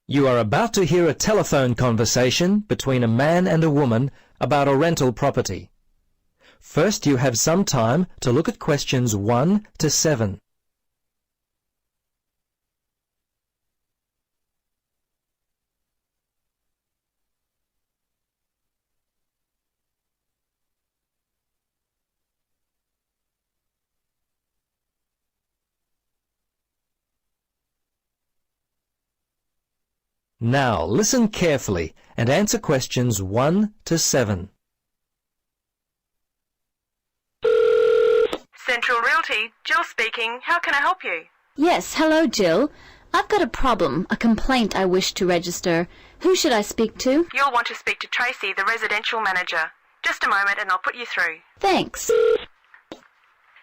You are about to hear a telephone conversation between a man and a woman about a rental property. First, you have some time to look at questions 1 to 7. Now, listen carefully and answer questions 1 to 7. Central Realty, Jill speaking. How can I help you? Yes, hello, Jill. I've got a problem, a complaint I wish to register. Who should I speak to? You'll want to speak to Tracy, the residential manager. Just a moment and I'll put you through. Thanks.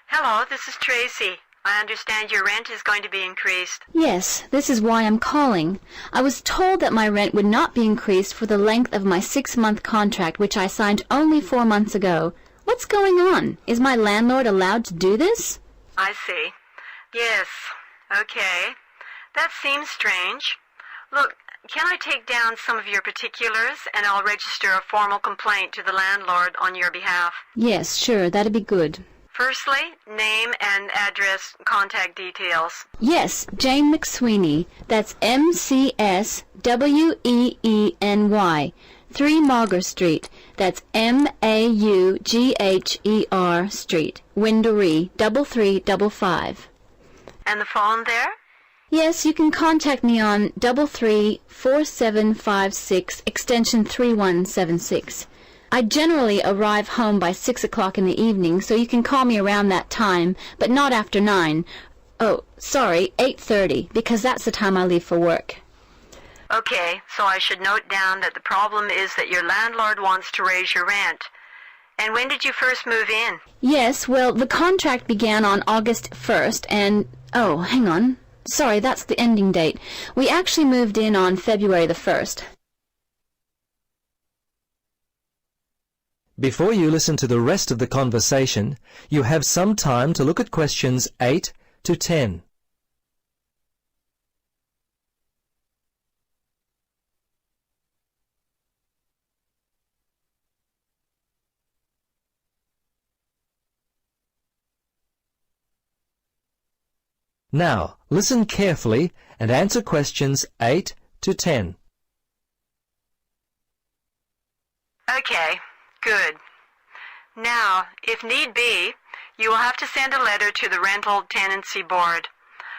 Hello, this is Tracy. I understand your rent is going to be increased. Yes, this is why I'm calling. I was told that my rent would not be increased for the length of my 6-month contract, which I signed only 4 months ago. What's going on? Is my landlord allowed to do this? I see. Yes. Okay. That seems strange. Look, can I take down some of your particulars and I'll register a formal complaint to the landlord on your behalf? Yes, sure, that'd be good. Firstly, name and address, contact details. Yes, Jane McSweeney. That's McSweeny. 3 Mauger Street. That's Maugher Street. Windory, 3355. And the phone there? Yes, you can contact me on 334756 extension 3176. I generally arrive home by 6 o'clock in the evening, so you can call me around that time, but not after 9. Oh, sorry, 8:30, because that's the time I leave for work. Okay, so I should note down that the problem is that your landlord wants to raise your rent. And when did you first move in? Yes, well, the contract began on August 1st, and... oh, hang on. Sorry, that's the ending date. We actually moved in on February the 1st. Before you listen to the rest of the conversation, you have some time to look at questions 8 to 10. Now, listen carefully and answer questions 8 to 10. Okay, good. Now, if need be, you will have to send a letter to the Rental Tenancy Board.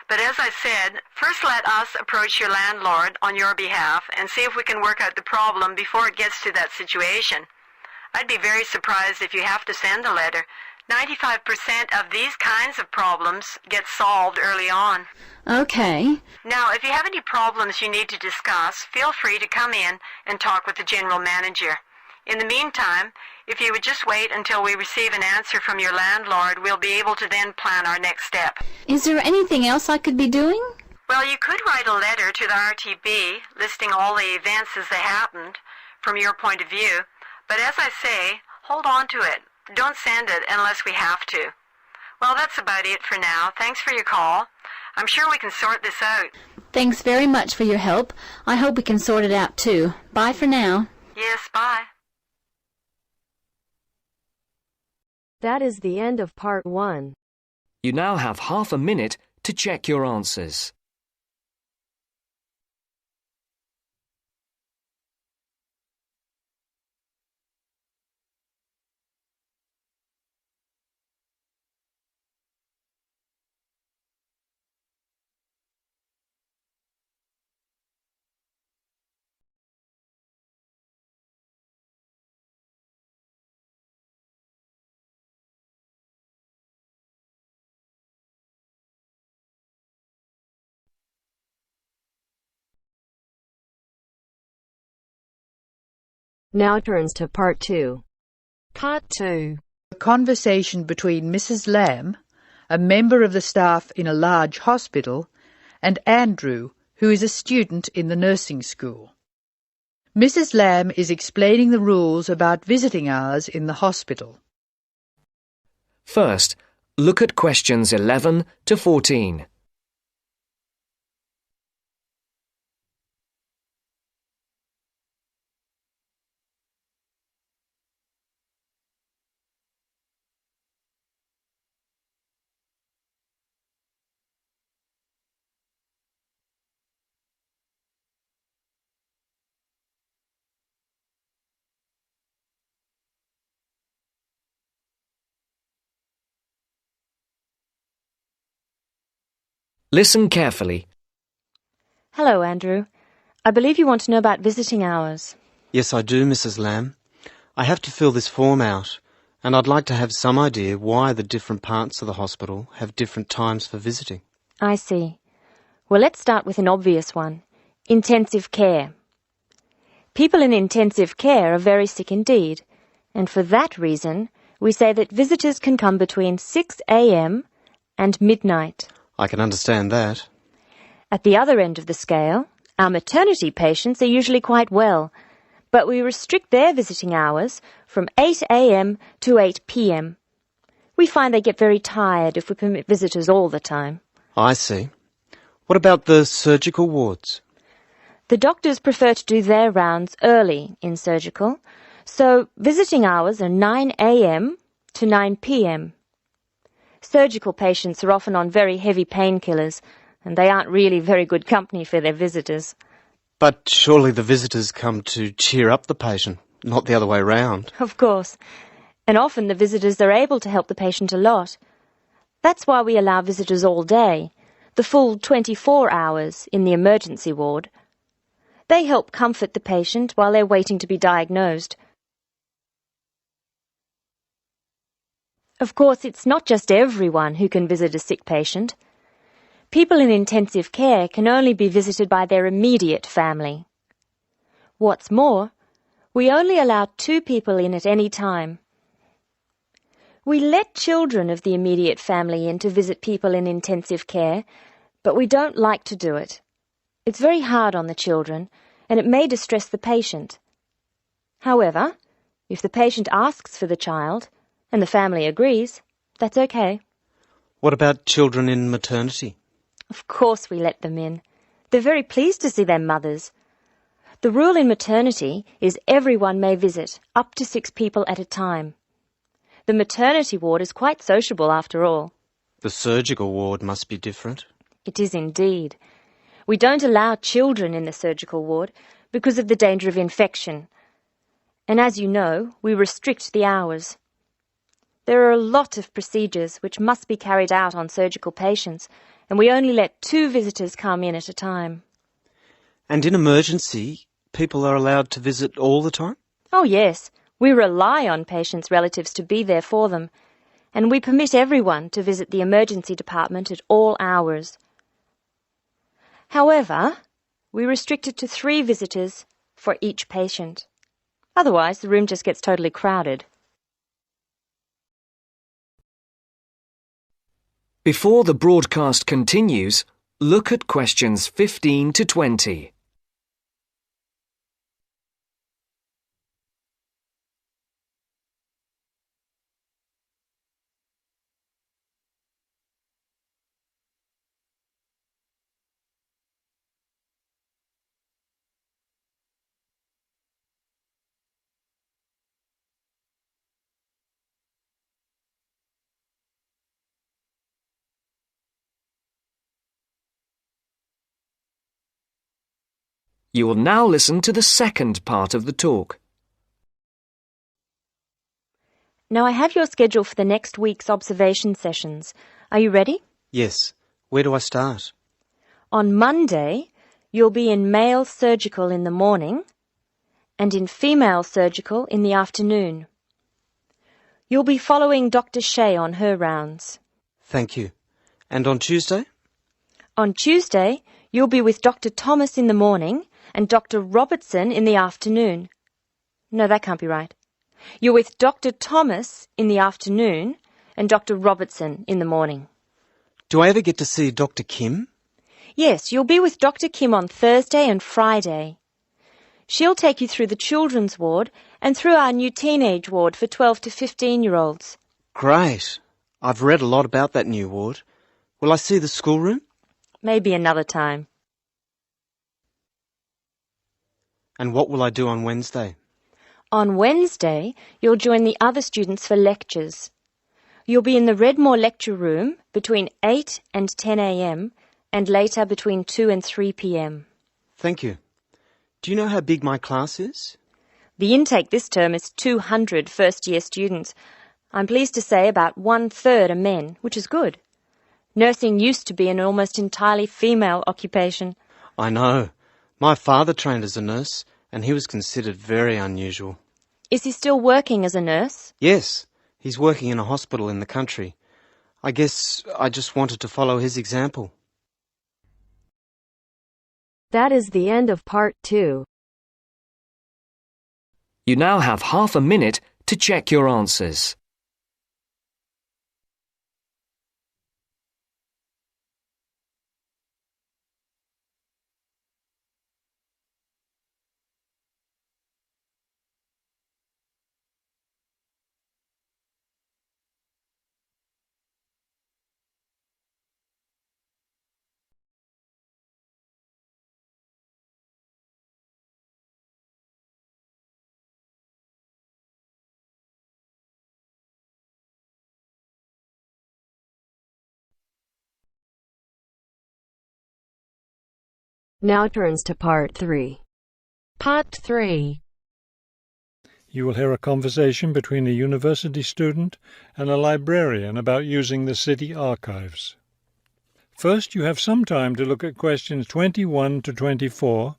But as I said, first let us approach your landlord on your behalf and see if we can work out the problem before it gets to that situation. I'd be very surprised if you have to send a letter. 95% of these kinds of problems get solved early on. Okay. Now, if you have any problems you need to discuss, feel free to come in and talk with the general manager. In the meantime, if you would just wait until we receive an answer from your landlord, we'll be able to then plan our next step. Is there anything else I could be doing? Well, you could write a letter to the RTB listing all the events as they happened from your point of view. But as I say, hold on to it. Don't send it unless we have to. Well, that's about it for now. Thanks for your call. I'm sure we can sort this out. Thanks very much for your help. I hope we can sort it out too. Bye for now. Yes, bye. That is the end of part 1. You now have half a minute to check your answers. Now turns to part 2. Part 2. A conversation between Mrs. Lamb, a member of the staff in a large hospital, and Andrew, who is a student in the nursing school. Mrs. Lamb is explaining the rules about visiting hours in the hospital. First, look at questions 11 to 14. Listen carefully. Hello, Andrew. I believe you want to know about visiting hours. Yes, I do, Mrs. Lamb. I have to fill this form out, and I'd like to have some idea why the different parts of the hospital have different times for visiting. I see. Well, let's start with an obvious one. Intensive care. People in intensive care are very sick indeed, and for that reason, we say that visitors can come between 6 a.m. and midnight. I can understand that. At the other end of the scale, our maternity patients are usually quite well, but we restrict their visiting hours from 8 a.m. to 8 p.m. We find they get very tired if we permit visitors all the time. I see. What about the surgical wards? The doctors prefer to do their rounds early in surgical, so visiting hours are 9 a.m. to 9 p.m. Surgical patients are often on very heavy painkillers, and they aren't really very good company for their visitors. But surely the visitors come to cheer up the patient, not the other way round. Of course. And often the visitors are able to help the patient a lot. That's why we allow visitors all day, the full 24 hours in the emergency ward. They help comfort the patient while they're waiting to be diagnosed. Of course, it's not just everyone who can visit a sick patient. People in intensive care can only be visited by their immediate family. What's more, we only allow 2 people in at any time. We let children of the immediate family in to visit people in intensive care, but we don't like to do it. It's very hard on the children, and it may distress the patient. However, if the patient asks for the child, and the family agrees, that's okay. What about children in maternity? Of course we let them in. They're very pleased to see their mothers. The rule in maternity is everyone may visit, up to 6 people at a time. The maternity ward is quite sociable after all. The surgical ward must be different. It is indeed. We don't allow children in the surgical ward because of the danger of infection. And as you know, we restrict the hours. There are a lot of procedures which must be carried out on surgical patients, and we only let 2 visitors come in at a time. And in emergency, people are allowed to visit all the time? Oh yes, we rely on patients' relatives to be there for them, and we permit everyone to visit the emergency department at all hours. However, we restrict it to 3 visitors for each patient. Otherwise, the room just gets totally crowded. Before the broadcast continues, look at questions 15 to 20. You will now listen to the second part of the talk. Now I have your schedule for the next week's observation sessions. Are you ready? Yes. Where do I start? On Monday, you'll be in male surgical in the morning and in female surgical in the afternoon. You'll be following Dr. Shea on her rounds. Thank you. And on Tuesday? On Tuesday, you'll be with Dr. Thomas in the morning and Dr. Robertson in the afternoon. No, that can't be right. You're with Dr. Thomas in the afternoon and Dr. Robertson in the morning. Do I ever get to see Dr. Kim? Yes, you'll be with Dr. Kim on Thursday and Friday. She'll take you through the children's ward and through our new teenage ward for 12 to 15-year-olds. Great. I've read a lot about that new ward. Will I see the schoolroom? Maybe another time. And what will I do on Wednesday? On Wednesday, you'll join the other students for lectures. You'll be in the Redmore lecture room between 8 and 10 a.m. and later between 2 and 3 p.m. Thank you. Do you know how big my class is? The intake this term is 200 first-year students. I'm pleased to say about 1/3 are men, which is good. Nursing used to be an almost entirely female occupation. I know. My father trained as a nurse, and he was considered very unusual. Is he still working as a nurse? Yes, he's working in a hospital in the country. I guess I just wanted to follow his example. That is the end of part 2. You now have half a minute to check your answers. Now turns to part 3. Part 3. You will hear a conversation between a university student and a librarian about using the city archives. First, you have some time to look at questions 21 to 24.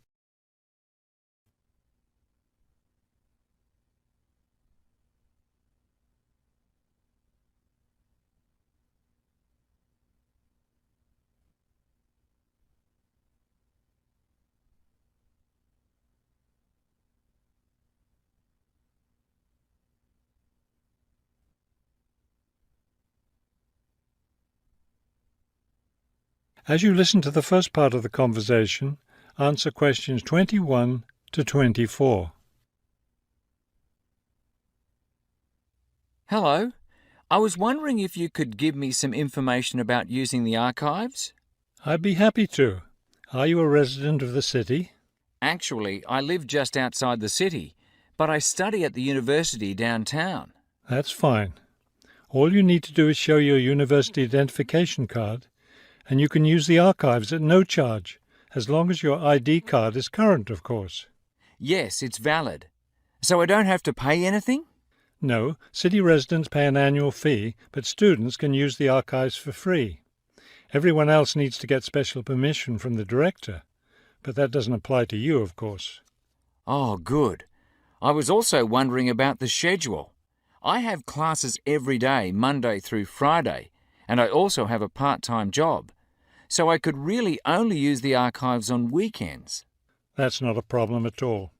As you listen to the first part of the conversation, answer questions 21 to 24. Hello. I was wondering if you could give me some information about using the archives? I'd be happy to. Are you a resident of the city? Actually, I live just outside the city, but I study at the university downtown. That's fine. All you need to do is show your university identification card, and you can use the archives at no charge, as long as your ID card is current, of course. Yes, it's valid. So I don't have to pay anything? No, city residents pay an annual fee, but students can use the archives for free. Everyone else needs to get special permission from the director, but that doesn't apply to you, of course. Oh, good. I was also wondering about the schedule. I have classes every day, Monday through Friday, and I also have a part-time job. So I could really only use the archives on weekends. That's not a problem at all.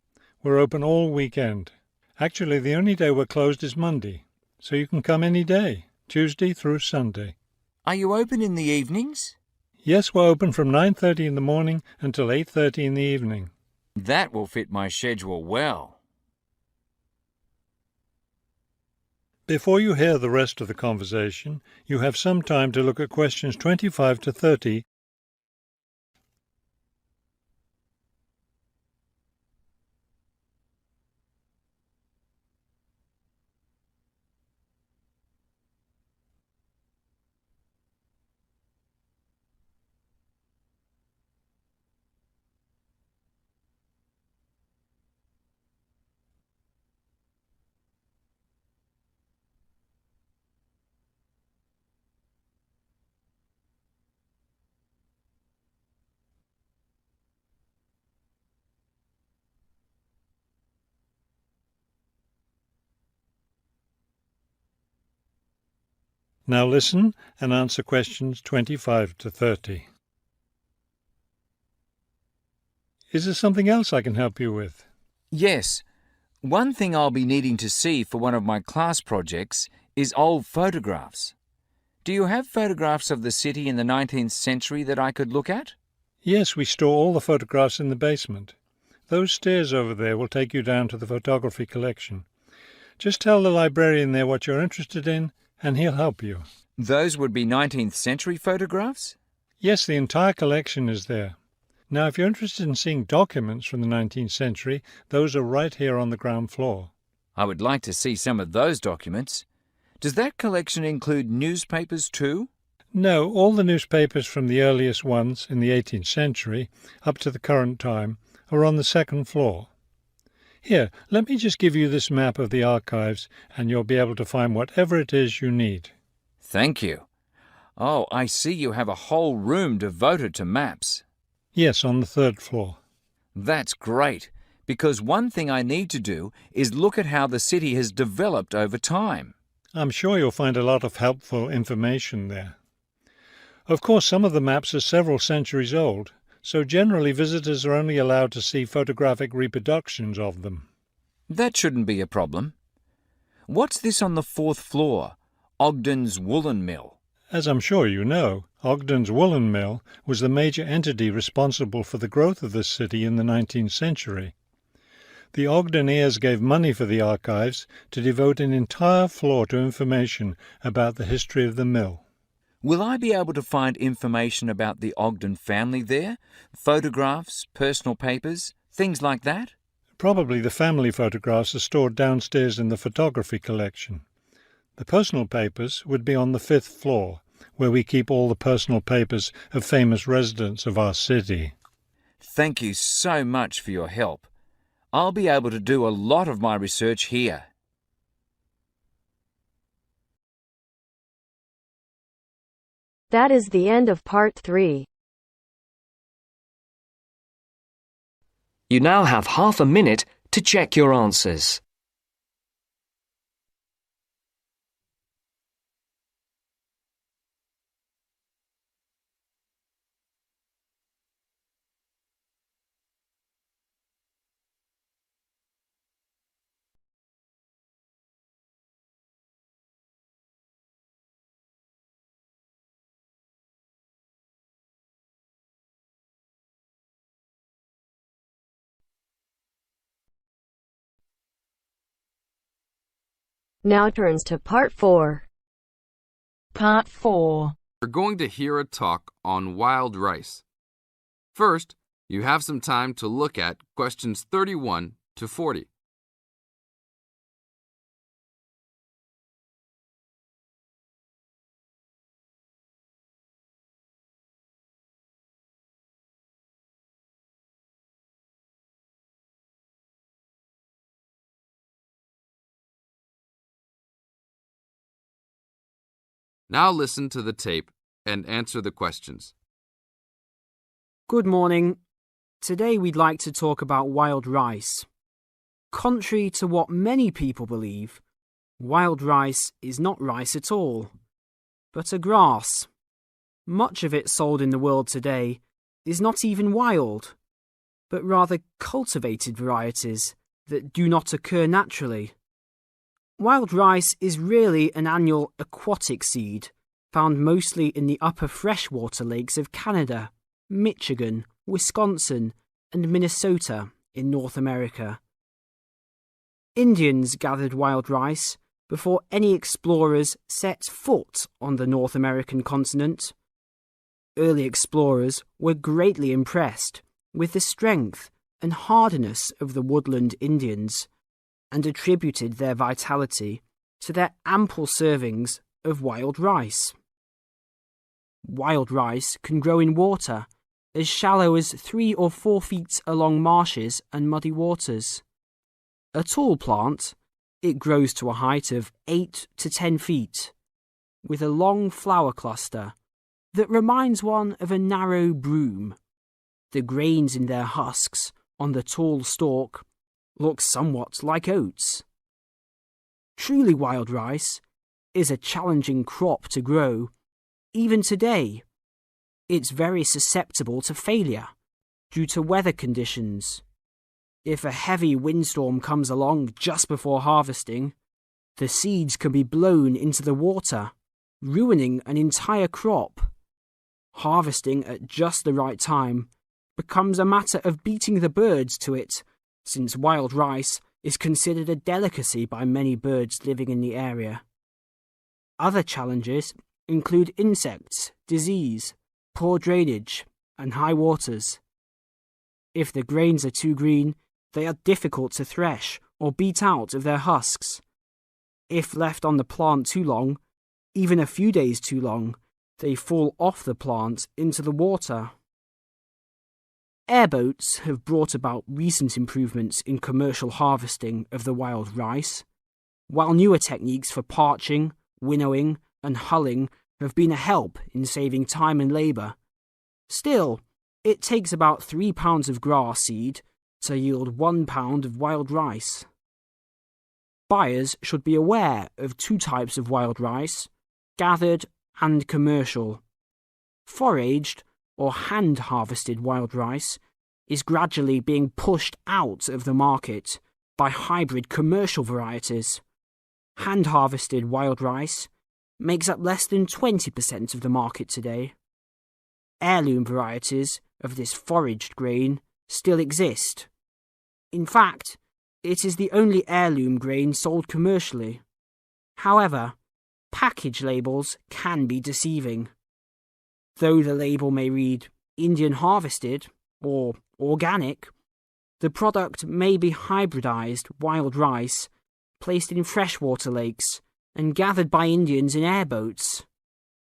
We're open all weekend. Actually, the only day we're closed is Monday, so you can come any day, Tuesday through Sunday. Are you open in the evenings? Yes, we're open from 9:30 in the morning until 8:30 in the evening. That will fit my schedule well. Before you hear the rest of the conversation, you have some time to look at questions 25 to 30. Now listen and answer questions 25 to 30. Is there something else I can help you with? Yes. One thing I'll be needing to see for one of my class projects is old photographs. Do you have photographs of the city in the 19th century that I could look at? Yes, we store all the photographs in the basement. Those stairs over there will take you down to the photography collection. Just tell the librarian there what you're interested in, and he'll help you. Those would be 19th century photographs? Yes, the entire collection is there. Now, if you're interested in seeing documents from the 19th century, those are right here on the ground floor. I would like to see some of those documents. Does that collection include newspapers too? No, all the newspapers from the earliest ones in the 18th century up to the current time are on the second floor. Here, let me just give you this map of the archives, and you'll be able to find whatever it is you need. Thank you. Oh, I see you have a whole room devoted to maps. Yes, on the third floor. That's great, because one thing I need to do is look at how the city has developed over time. I'm sure you'll find a lot of helpful information there. Of course, some of the maps are several centuries old, so generally visitors are only allowed to see photographic reproductions of them. That shouldn't be a problem. What's this on the fourth floor? Ogden's Woolen Mill. As I'm sure you know, Ogden's Woolen Mill was the major entity responsible for the growth of this city in the 19th century. The Ogden heirs gave money for the archives to devote an entire floor to information about the history of the mill. Will I be able to find information about the Ogden family there? Photographs, personal papers, things like that? Probably the family photographs are stored downstairs in the photography collection. The personal papers would be on the fifth floor, where we keep all the personal papers of famous residents of our city. Thank you so much for your help. I'll be able to do a lot of my research here. That is the end of part 3. You now have half a minute to check your answers. Now turns to part 4. Part 4. We're going to hear a talk on wild rice. First, you have some time to look at questions 31 to 40. Now listen to the tape and answer the questions. Good morning. Today we'd like to talk about wild rice. Contrary to what many people believe, wild rice is not rice at all, but a grass. Much of it sold in the world today is not even wild, but rather cultivated varieties that do not occur naturally. Wild rice is really an annual aquatic seed found mostly in the upper freshwater lakes of Canada, Michigan, Wisconsin, and Minnesota in North America. Indians gathered wild rice before any explorers set foot on the North American continent. Early explorers were greatly impressed with the strength and hardiness of the woodland Indians, and attributed their vitality to their ample servings of wild rice. Wild rice can grow in water as shallow as 3 or 4 feet along marshes and muddy waters. A tall plant, it grows to a height of 8 to 10 feet, with a long flower cluster that reminds one of a narrow broom. The grains in their husks on the tall stalk look somewhat like oats. Truly wild rice is a challenging crop to grow, even today. It's very susceptible to failure due to weather conditions. If a heavy windstorm comes along just before harvesting, the seeds can be blown into the water, ruining an entire crop. Harvesting at just the right time becomes a matter of beating the birds to it, since wild rice is considered a delicacy by many birds living in the area. Other challenges include insects, disease, poor drainage, and high waters. If the grains are too green, they are difficult to thresh or beat out of their husks. If left on the plant too long, even a few days too long, they fall off the plant into the water. Airboats have brought about recent improvements in commercial harvesting of the wild rice, while newer techniques for parching, winnowing, and hulling have been a help in saving time and labour. Still, it takes about 3 pounds of grass seed to yield 1 pound of wild rice. Buyers should be aware of 2 types of wild rice, gathered and commercial. Foraged or hand-harvested wild rice is gradually being pushed out of the market by hybrid commercial varieties. Hand-harvested wild rice makes up less than 20% of the market today. Heirloom varieties of this foraged grain still exist. In fact, it is the only heirloom grain sold commercially. However, package labels can be deceiving. Though the label may read Indian harvested or organic, the product may be hybridized wild rice placed in freshwater lakes and gathered by Indians in airboats.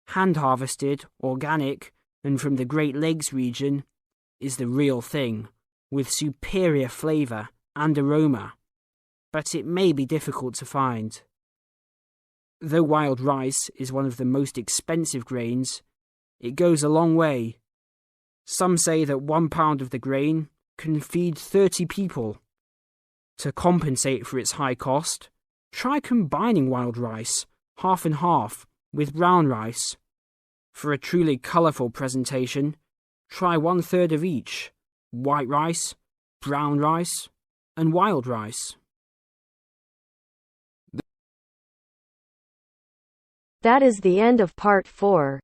Hand-harvested, organic, and from the Great Lakes region is the real thing, with superior flavour and aroma, but it may be difficult to find. Though wild rice is one of the most expensive grains, it goes a long way. Some say that 1 pound of the grain can feed 30 people. To compensate for its high cost, try combining wild rice, half and half, with brown rice. For a truly colourful presentation, try 1/3 of each: white rice, brown rice, and wild rice. That is the end of part 4.